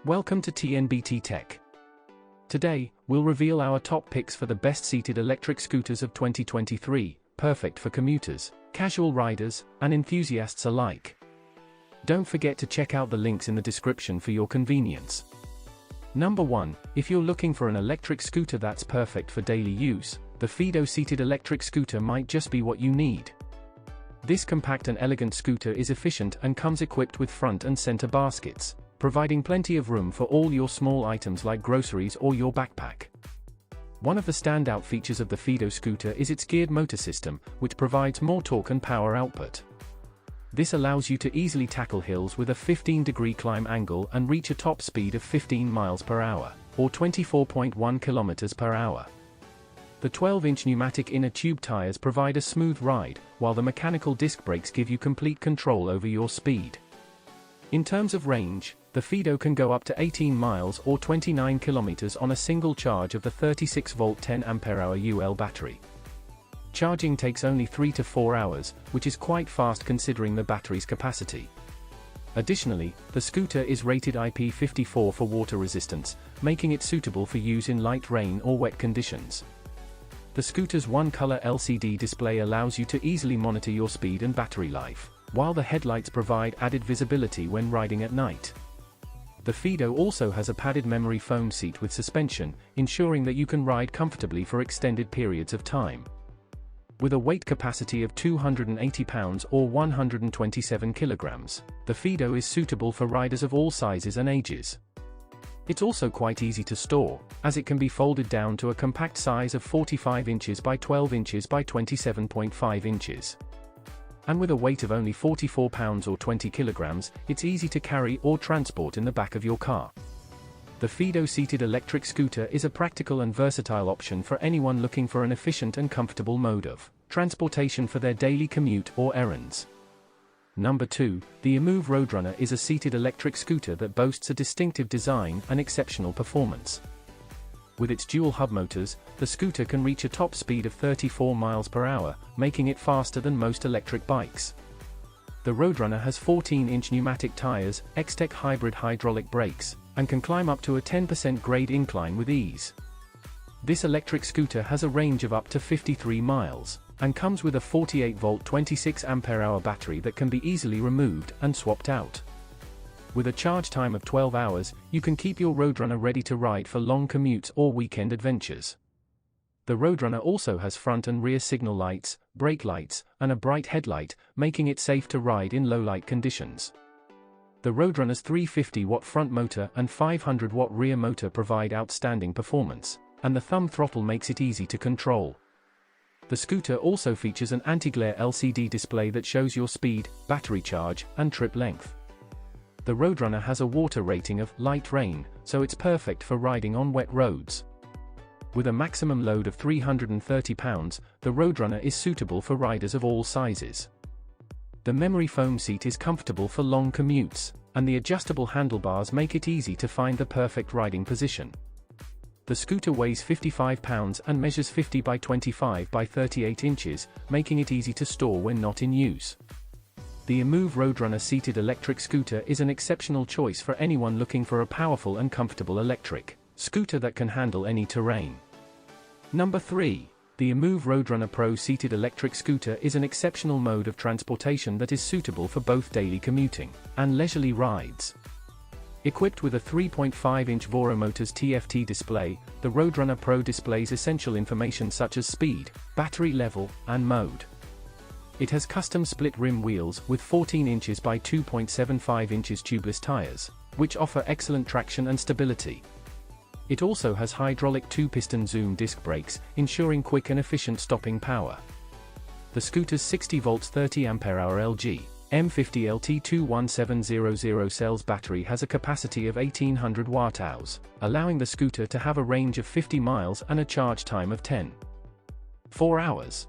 Welcome to TNBT Tech. Today, we'll reveal our top picks for the best seated electric scooters of 2023, perfect for commuters, casual riders, and enthusiasts alike. Don't forget to check out the links in the description for your convenience. Number 1, if you're looking for an electric scooter that's perfect for daily use, the FIIDO seated electric scooter might just be what you need. This compact and elegant scooter is efficient and comes equipped with front and center baskets, providing plenty of room for all your small items like groceries or your backpack. One of the standout features of the FIIDO scooter is its geared motor system, which provides more torque and power output. This allows you to easily tackle hills with a 15-degree climb angle and reach a top speed of 15 miles per hour, or 24.1 kilometers per hour. The 12-inch pneumatic inner tube tires provide a smooth ride, while the mechanical disc brakes give you complete control over your speed. In terms of range, the FIIDO can go up to 18 miles or 29 kilometers on a single charge of the 36-volt 10Ah UL battery. Charging takes only 3 to 4 hours, which is quite fast considering the battery's capacity. Additionally, the scooter is rated IP54 for water resistance, making it suitable for use in light rain or wet conditions. The scooter's one-color LCD display allows you to easily monitor your speed and battery life, while the headlights provide added visibility when riding at night. The FIIDO also has a padded memory foam seat with suspension, ensuring that you can ride comfortably for extended periods of time. With a weight capacity of 280 pounds or 127 kilograms, the FIIDO is suitable for riders of all sizes and ages. It's also quite easy to store, as it can be folded down to a compact size of 45 inches by 12 inches by 27.5 inches. And with a weight of only 44 pounds or 20 kilograms, it's easy to carry or transport in the back of your car. The FIIDO seated electric scooter is a practical and versatile option for anyone looking for an efficient and comfortable mode of transportation for their daily commute or errands. Number 2, the EMOVE Roadrunner is a seated electric scooter that boasts a distinctive design and exceptional performance. With its dual hub motors, the scooter can reach a top speed of 34 miles per hour, making it faster than most electric bikes. The Roadrunner has 14-inch pneumatic tires, X-Tech hybrid hydraulic brakes, and can climb up to a 10% grade incline with ease. This electric scooter has a range of up to 53 miles, and comes with a 48-volt 26Ah battery that can be easily removed and swapped out. With a charge time of 12 hours, you can keep your Roadrunner ready to ride for long commutes or weekend adventures. The Roadrunner also has front and rear signal lights, brake lights, and a bright headlight, making it safe to ride in low-light conditions. The Roadrunner's 350-watt front motor and 500-watt rear motor provide outstanding performance, and the thumb throttle makes it easy to control. The scooter also features an anti-glare LCD display that shows your speed, battery charge, and trip length. The Roadrunner has a water rating of light rain, so it's perfect for riding on wet roads. With a maximum load of 330 pounds, the Roadrunner is suitable for riders of all sizes. The memory foam seat is comfortable for long commutes, and the adjustable handlebars make it easy to find the perfect riding position. The scooter weighs 55 pounds and measures 50 by 25 by 38 inches, making it easy to store when not in use. The EMOVE Roadrunner seated electric scooter is an exceptional choice for anyone looking for a powerful and comfortable electric scooter that can handle any terrain. Number 3. The EMOVE Roadrunner Pro seated electric scooter is an exceptional mode of transportation that is suitable for both daily commuting and leisurely rides. Equipped with a 3.5-inch VoroEMove TFT display, the Roadrunner Pro displays essential information such as speed, battery level, and mode. It has custom split rim wheels with 14 inches by 2.75 inches tubeless tires, which offer excellent traction and stability. It also has hydraulic 2-piston zoom disc brakes, ensuring quick and efficient stopping power. The scooter's 60 volts 30Ah LG M50 LT21700 cells battery has a capacity of 1800 watt-hours, allowing the scooter to have a range of 50 miles and a charge time of 10.4 hours.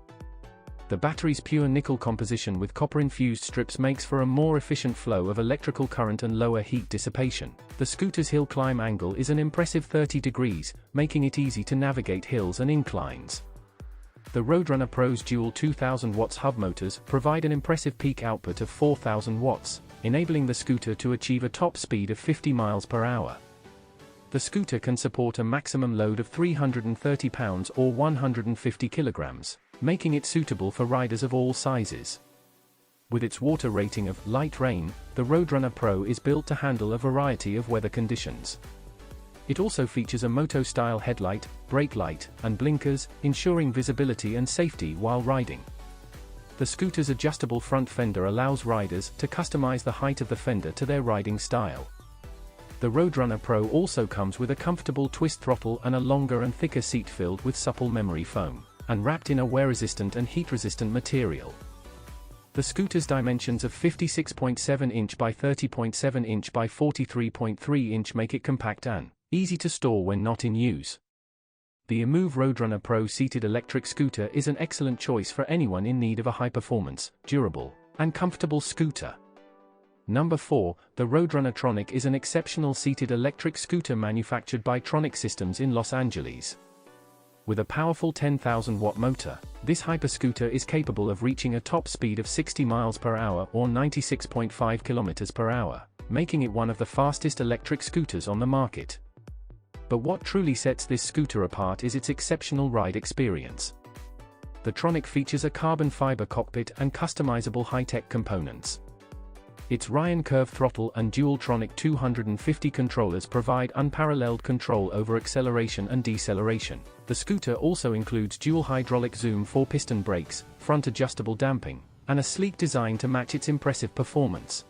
The battery's pure nickel composition with copper-infused strips makes for a more efficient flow of electrical current and lower heat dissipation. The scooter's hill climb angle is an impressive 30 degrees, making it easy to navigate hills and inclines. The Roadrunner Pro's dual 2000 watts hub motors provide an impressive peak output of 4000 watts, enabling the scooter to achieve a top speed of 50 miles per hour. The scooter can support a maximum load of 330 pounds or 150 kilograms, making it suitable for riders of all sizes. With its water rating of light rain, the Roadrunner Pro is built to handle a variety of weather conditions. It also features a moto-style headlight, brake light, and blinkers, ensuring visibility and safety while riding. The scooter's adjustable front fender allows riders to customize the height of the fender to their riding style. The Roadrunner Pro also comes with a comfortable twist throttle and a longer and thicker seat filled with supple memory foam, and wrapped in a wear-resistant and heat-resistant material. The scooter's dimensions of 56.7 inch by 30.7 inch by 43.3 inch make it compact and easy to store when not in use. The EMOVE Roadrunner Pro seated electric scooter is an excellent choice for anyone in need of a high-performance, durable, and comfortable scooter. Number 4, the Roadrunner Tronic is an exceptional seated electric scooter manufactured by Tronic Systems in Los Angeles. With a powerful 10,000-watt motor, this hyperscooter is capable of reaching a top speed of 60 miles per hour or 96.5 kilometers per hour, making it one of the fastest electric scooters on the market. But what truly sets this scooter apart is its exceptional ride experience. The Tronic features a carbon fiber cockpit and customizable high-tech components. Its Ryan curve throttle and dual Tronic 250 controllers provide unparalleled control over acceleration and deceleration. The scooter also includes dual hydraulic Zoom 4-piston brakes, front adjustable damping, and a sleek design to match its impressive performance.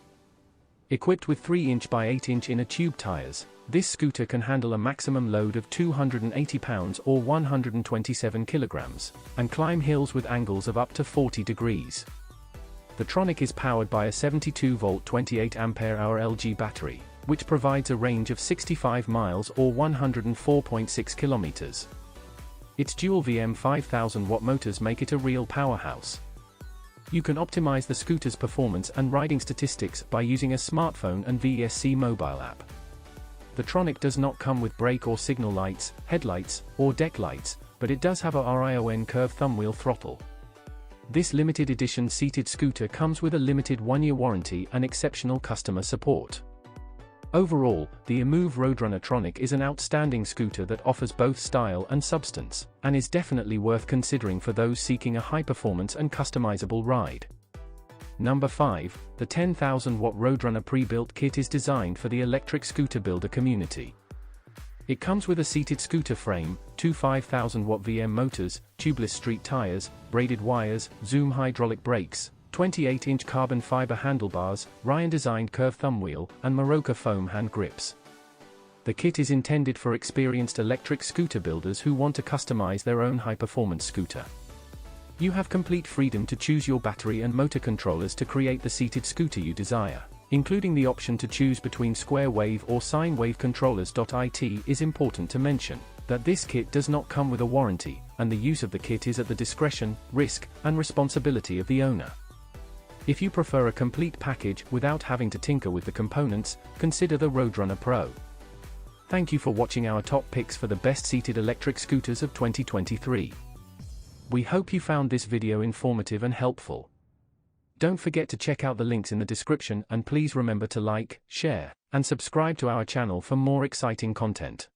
Equipped with 3-inch by 8-inch inner tube tires, this scooter can handle a maximum load of 280 pounds or 127 kilograms, and climb hills with angles of up to 40 degrees. The Tronic is powered by a 72-volt 28-ampere-hour LG battery, which provides a range of 65 miles or 104.6 kilometers. Its dual VM 5000-watt motors make it a real powerhouse. You can optimize the scooter's performance and riding statistics by using a smartphone and VSC mobile app. The Tronic does not come with brake or signal lights, headlights, or deck lights, but it does have a RION curved thumbwheel throttle. This limited edition seated scooter comes with a limited 1-year warranty and exceptional customer support. Overall, the EMOVE Roadrunner Tronic is an outstanding scooter that offers both style and substance, and is definitely worth considering for those seeking a high-performance and customizable ride. Number 5, the 10,000-watt Roadrunner Prebuilt Kit is designed for the electric scooter builder community. It comes with a seated scooter frame, two 5,000-watt VM motors, tubeless street tires, braided wires, Zoom hydraulic brakes, 28-inch carbon fiber handlebars, Ryan-designed curved thumbwheel, and Morocco foam hand grips. The kit is intended for experienced electric scooter builders who want to customize their own high-performance scooter. You have complete freedom to choose your battery and motor controllers to create the seated scooter you desire, including the option to choose between square wave or sine wave controllers. It is important to mention that this kit does not come with a warranty, and the use of the kit is at the discretion, risk, and responsibility of the owner. If you prefer a complete package without having to tinker with the components, consider the Roadrunner Pro. Thank you for watching our top picks for the best seated electric scooters of 2023. We hope you found this video informative and helpful. Don't forget to check out the links in the description, and please remember to like, share, and subscribe to our channel for more exciting content.